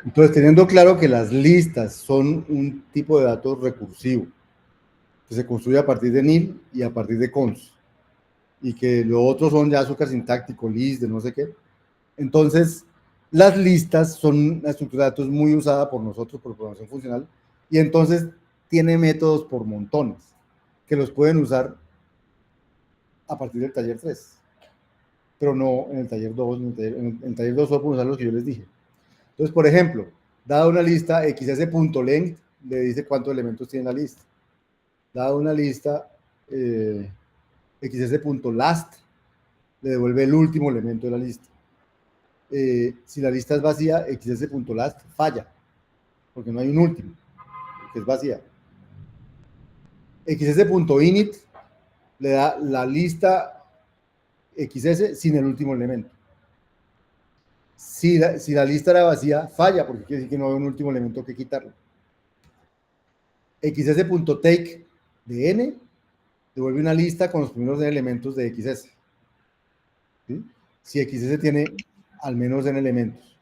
Entonces, teniendo claro que las listas son un tipo de datos recursivo, que se construye a partir de nil y a partir de cons, y que lo otro son ya azúcar sintáctico, list, de no sé qué. Entonces, las listas son una estructura de datos muy usada por nosotros, por programación funcional, y entonces tiene métodos por montones, que los pueden usar a partir del taller 3, pero no en el taller 2, en el taller 2 solo pueden usar los que yo les dije. Entonces, por ejemplo, dada una lista, xs.length le dice cuántos elementos tiene la lista. Dada una lista, xs.last le devuelve el último elemento de la lista. Si la lista es vacía, xs.last falla, porque no hay un último, que es vacía. xs.init le da la lista xs sin el último elemento. Si la lista era vacía, falla, porque quiere decir que no hay un último elemento que quitarle. xs.take de n devuelve una lista con los primeros n elementos de xs. ¿Sí? Si xs tiene al menos n elementos.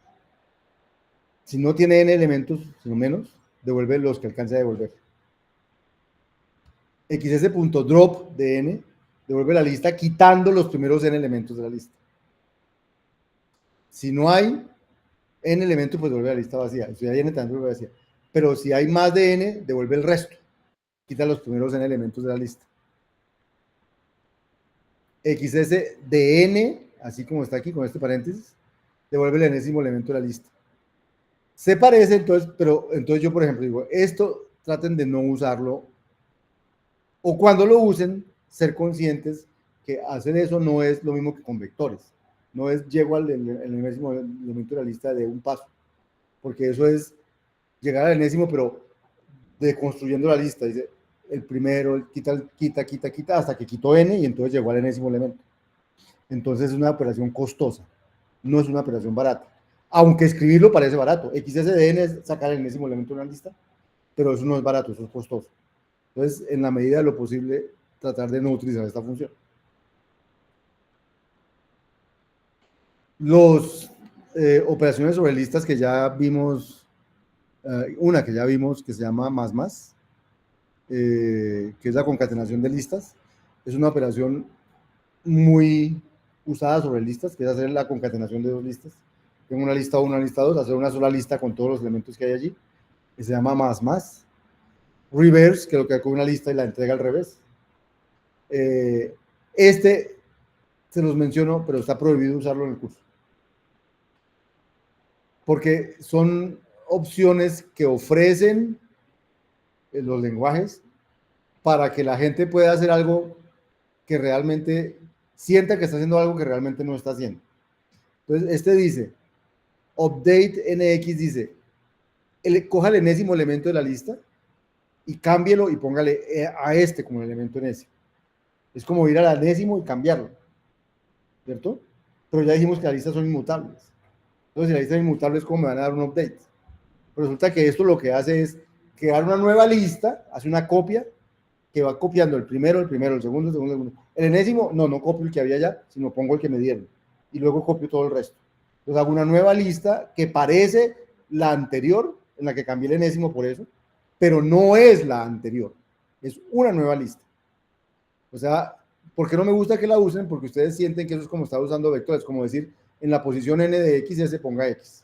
Si no tiene n elementos, sino menos, devuelve los que alcance a devolver. xs.drop de n devuelve la lista quitando los primeros n elementos de la lista. Si no hay n elementos, pues devuelve la lista vacía. Si hay n, también devuelve vacía. Pero si hay más de n, devuelve el resto. Quita los primeros n elementos de la lista. xs de n, así como está aquí con este paréntesis, devuelve el enésimo elemento de la lista. Se parece, entonces, pero entonces yo, por ejemplo, digo, esto traten de no usarlo, o cuando lo usen, ser conscientes que hacer eso no es lo mismo que con vectores. No es llego al enésimo elemento de la lista de un paso, porque eso es llegar al enésimo, pero deconstruyendo la lista. Dice, el primero quita, hasta que quitó n y entonces llegó al enésimo elemento. Entonces es una operación costosa, no es una operación barata. Aunque escribirlo parece barato. XSDN es sacar el enésimo elemento de una lista, pero eso no es barato, eso es costoso. Entonces, en la medida de lo posible, tratar de no utilizar esta función. Los operaciones sobre listas que ya vimos, una que ya vimos que se llama más, que es la concatenación de listas, es una operación muy usada sobre listas, que es hacer la concatenación de dos listas. Tengo una lista 1, una lista 2, hacer una sola lista con todos los elementos que hay allí, que se llama más. Reverse, que lo que hace con una lista y la entrega al revés. Este se los menciono, pero está prohibido usarlo en el curso. Porque son opciones que ofrecen los lenguajes para que la gente pueda hacer algo que realmente sienta que está haciendo algo que realmente no está haciendo. Entonces, este dice, update nx dice, coja el enésimo elemento de la lista y cámbielo y póngale a este como elemento enésimo. Es como ir al enésimo y cambiarlo, ¿cierto? Pero ya dijimos que las listas son inmutables. Entonces, si la lista es inmutable, ¿cómo me van a dar un update? Pero resulta que esto lo que hace es crear una nueva lista, hace una copia, que va copiando el primero, el segundo, el segundo. El enésimo, no copio el que había ya, sino pongo el que me dieron. Y luego copio todo el resto. Entonces hago una nueva lista que parece la anterior, en la que cambié el enésimo por eso, pero no es la anterior. Es una nueva lista. O sea, ¿por qué no me gusta que la usen? Porque ustedes sienten que eso es como estar usando vectores, como decir, en la posición n de x se ponga x.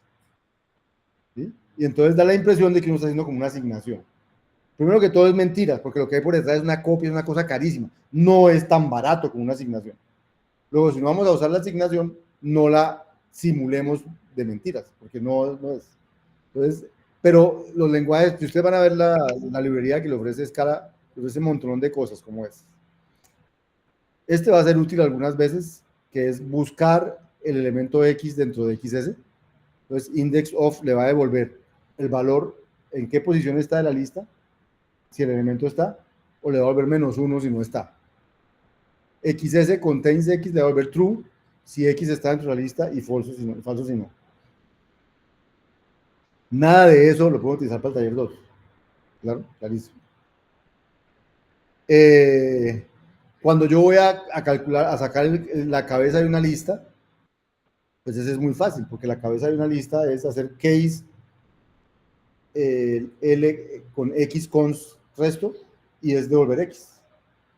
¿Sí? Y entonces da la impresión de que uno está haciendo como una asignación. Primero que todo es mentira, porque lo que hay por detrás es una copia, es una cosa carísima. No es tan barato como una asignación. Luego, si no vamos a usar la asignación, no la simulemos de mentiras, porque no es. Entonces, pero los lenguajes, si ustedes van a ver la librería que le ofrece Scala, le ofrece un montón de cosas como es. Este va a ser útil algunas veces, que es buscar el elemento X dentro de XS. Entonces, index of le va a devolver el valor en qué posición está de la lista, si el elemento está, o le va a devolver -1 si no está. XS contains X le va a devolver true si X está dentro de la lista y falso si no. Nada de eso lo puedo utilizar para el taller 2. Claro, clarísimo. Cuando yo voy a calcular, a sacar la cabeza de una lista, pues ese es muy fácil, porque la cabeza de una lista es hacer case el L con X cons resto y es devolver X.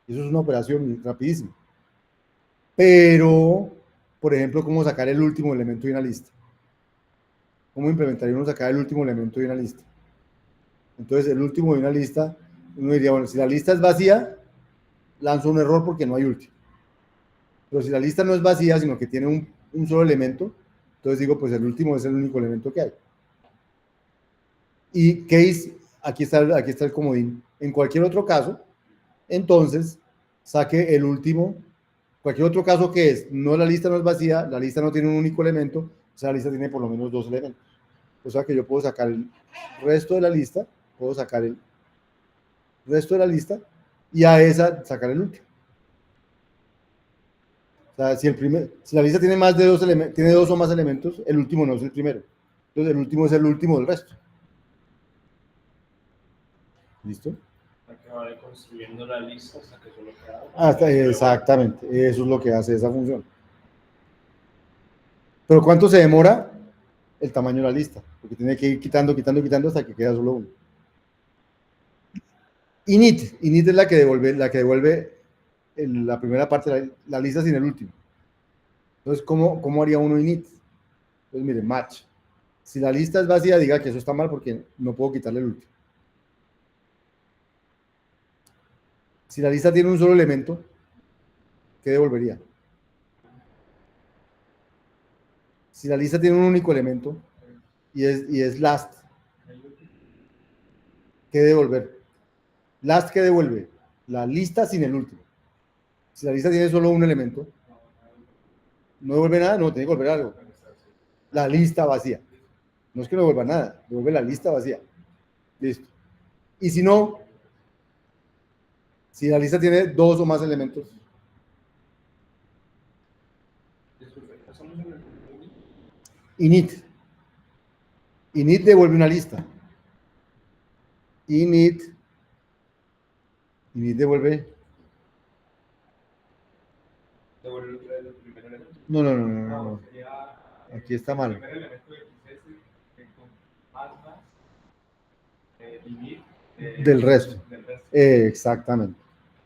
Eso es una operación rapidísima. Pero, por ejemplo, ¿cómo sacar el último elemento de una lista? ¿Cómo implementaría uno sacar el último elemento de una lista? Entonces, el último de una lista, uno diría, bueno, si la lista es vacía, lanzo un error porque no hay último. Pero si la lista no es vacía, sino que tiene un solo elemento, entonces digo, pues el último es el único elemento que hay. Y case, aquí está el comodín. En cualquier otro caso, entonces, saque el último. Cualquier otro caso que es, no, la lista no es vacía, la lista no tiene un único elemento, o sea, la lista tiene por lo menos dos elementos. O sea que yo puedo sacar el resto de la lista, puedo sacar el resto de la lista y a esa sacar el último. O sea, si la lista tiene más de tiene dos o más elementos, el último no es el primero. Entonces el último es el último del resto. ¿Listo? Acabaré construyendo la lista hasta que solo queda. Exactamente, eso es lo que hace esa función. Pero ¿cuánto se demora? El tamaño de la lista, porque tiene que ir quitando hasta que queda solo uno. Init es la que devuelve la primera parte de la lista sin el último. Entonces, ¿cómo haría uno init? Entonces, mire, match. Si la lista es vacía, diga que eso está mal porque no puedo quitarle el último. Si la lista tiene un solo elemento, ¿qué devolvería? Si la lista tiene un único elemento y es last, ¿qué devolver? Last, ¿qué devuelve? La lista sin el último. Si la lista tiene solo un elemento, no devuelve nada, no, tiene que devolver algo. La lista vacía. No es que no devuelva nada, devuelve la lista vacía. Listo. Y si no, si la lista tiene dos o más elementos, init. Init devuelve una lista. Init devuelve. El primer elemento. No. Aquí está mal. El primer elemento de XS del resto. Exactamente.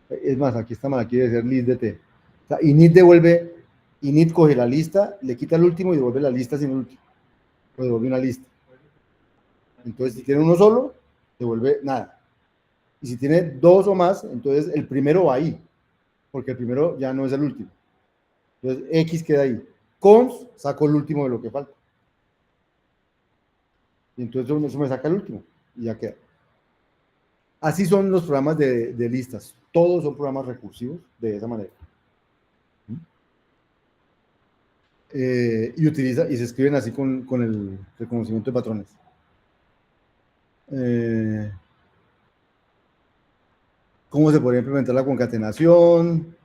Es más, aquí está mal, aquí debe ser list de T. O sea, init coge la lista, le quita el último y devuelve la lista sin el último. O devuelve una lista. Entonces, si tiene uno solo, devuelve nada. Y si tiene dos o más, entonces el primero va ahí, porque el primero ya no es el último. Entonces, X queda ahí. Cons saco el último de lo que falta. Y entonces eso me saca el último y ya queda. Así son los programas de listas. Todos son programas recursivos de esa manera. Y se escriben así con el reconocimiento de patrones. ¿Cómo se podría implementar la concatenación?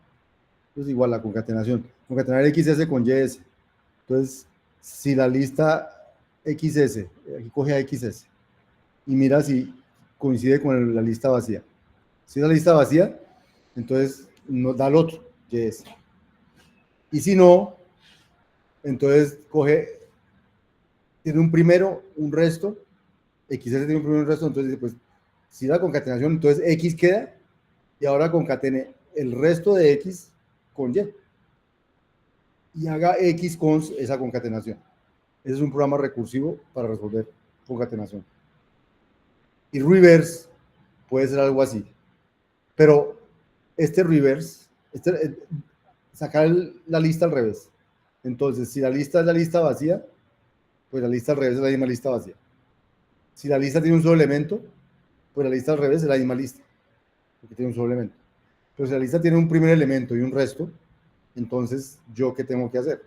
Pues igual la concatenación. Concatenar XS con YS. Entonces, si la lista XS, aquí coge a XS, y mira si coincide con la lista vacía. Si es la lista vacía, entonces nos da el otro, YS. Y si no, entonces tiene un primero, un resto, XS tiene un primero y un resto, entonces dice, pues, si la concatenación, entonces X queda, y ahora concatene el resto de X con Y. Y haga X con esa concatenación. Ese es un programa recursivo para resolver concatenación. Y reverse puede ser algo así. Pero este reverse, sacar la lista al revés. Entonces, si la lista es la lista vacía, pues la lista al revés es la misma lista vacía. Si la lista tiene un solo elemento, pues la lista al revés es la misma lista, porque tiene un solo elemento. Pero si la lista tiene un primer elemento y un resto, entonces, ¿yo qué tengo que hacer?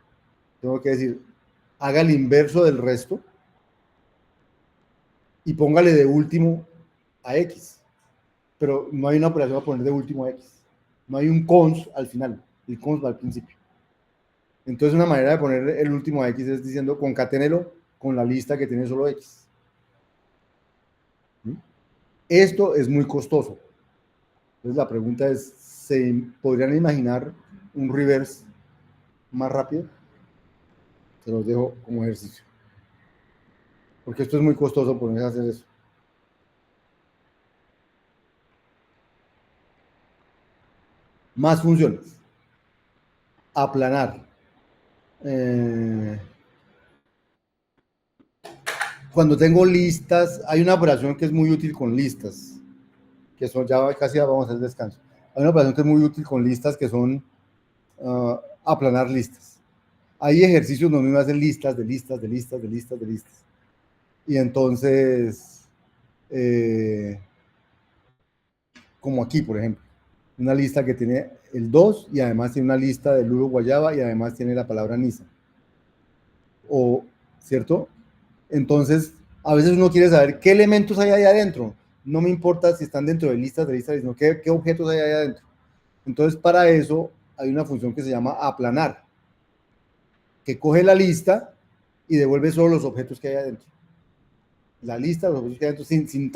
Tengo que decir, haga el inverso del resto y póngale de último a X. Pero no hay una operación a poner de último a X. No hay un cons al final. El cons va al principio. Entonces, una manera de poner el último a X es diciendo concaténelo con la lista que tiene solo X. Esto es muy costoso. Entonces, la pregunta es, ¿se podrían imaginar un reverse más rápido? Se los dejo como ejercicio. Porque esto es muy costoso ponerse a hacer eso. Más funciones. Aplanar. Cuando tengo listas, hay una operación que es muy útil con listas, que son, ya casi vamos a hacer descanso. Hay una operación que es muy útil con listas que son aplanar listas. Hay ejercicios donde uno hace listas, de listas, de listas, de listas, de listas. Y entonces, como aquí, por ejemplo, una lista que tiene el 2 y además tiene una lista de lulo guayaba y además tiene la palabra Nisa. O, ¿cierto? Entonces, a veces uno quiere saber qué elementos hay ahí adentro. No me importa si están dentro de listas, sino qué objetos hay ahí adentro. Entonces, para eso hay una función que se llama aplanar, que coge la lista y devuelve solo los objetos que hay adentro. La lista de los objetos que hay adentro sin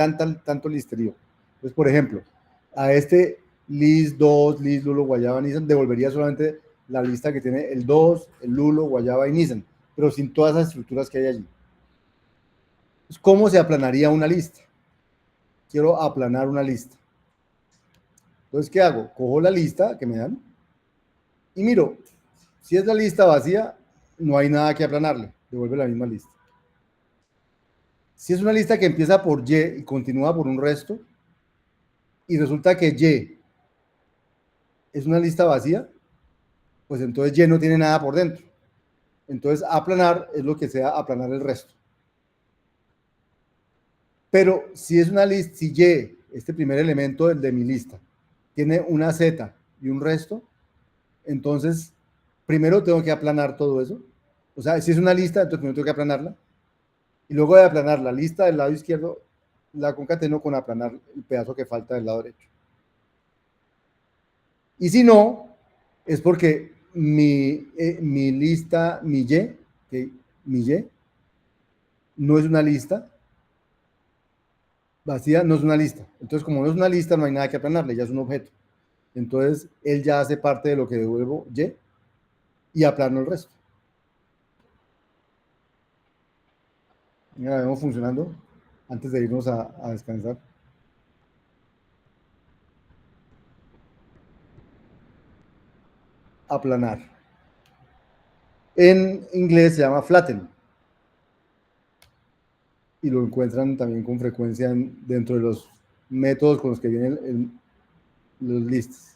tanto listerío. Entonces, por ejemplo, a este list 2, list, lulo, guayaba, Nissan, devolvería solamente la lista que tiene el 2, el lulo, guayaba y Nissan, pero sin todas las estructuras que hay allí. Entonces, ¿cómo se aplanaría una lista? Quiero aplanar una lista. Entonces, ¿qué hago? Cojo la lista que me dan y miro. Si es la lista vacía, no hay nada que aplanarle. Devuelve la misma lista. Si es una lista que empieza por Y y continúa por un resto, y resulta que Y es una lista vacía, pues entonces Y no tiene nada por dentro. Entonces, aplanar es lo que sea aplanar el resto. Pero si es una lista, si Y, este primer elemento de mi lista, tiene una Z y un resto, entonces primero tengo que aplanar todo eso. O sea, si es una lista, entonces primero tengo que aplanarla. Y luego de aplanar la lista del lado izquierdo, la concateno con aplanar el pedazo que falta del lado derecho. Y si no, es porque mi lista, mi Y, no es una lista vacía, no es una lista. Entonces, como no es una lista, no hay nada que aplanarle, ya es un objeto. Entonces, él ya hace parte de lo que devuelvo y aplano el resto. Ya la vemos funcionando antes de irnos a descansar. Aplanar. En inglés se llama flatten. Y lo encuentran también con frecuencia dentro de los métodos con los que vienen los lists.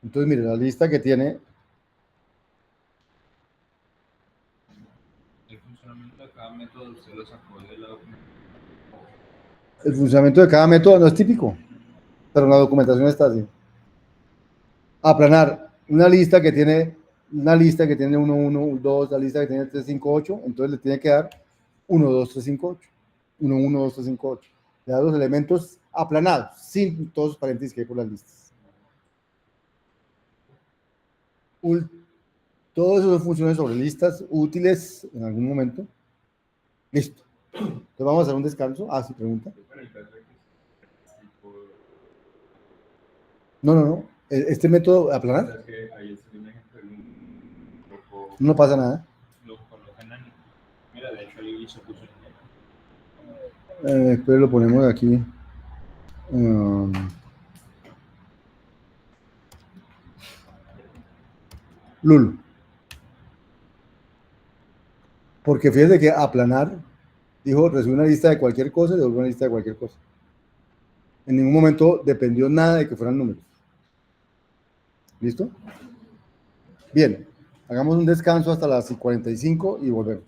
Entonces, mire, la lista que tiene... El funcionamiento de cada método usted lo sacó de la documentación. El funcionamiento de cada método no es típico, pero en la documentación está así. Aplanar una lista que tiene 1, 1, 2, la lista que tiene 3, 5, 8, entonces le tiene que dar 1, 2, 3, 5, 8. 1, 1, 2, 3, 5, 8. Le da los elementos aplanados, sin todos los paréntesis que hay por las listas. Todos esos son funciones sobre listas útiles en algún momento. Listo. Entonces vamos a hacer un descanso. Ah, sí, pregunta. No. Este método aplanar. No pasa nada. Lo colocan en... Mira, de hecho ahí se puso Después lo ponemos aquí. Lul. Porque fíjese que aplanar, dijo, recibe una lista de cualquier cosa y devuelve una lista de cualquier cosa. En ningún momento dependió nada de que fueran números. ¿Listo? Bien, hagamos un descanso hasta las 45 y volvemos.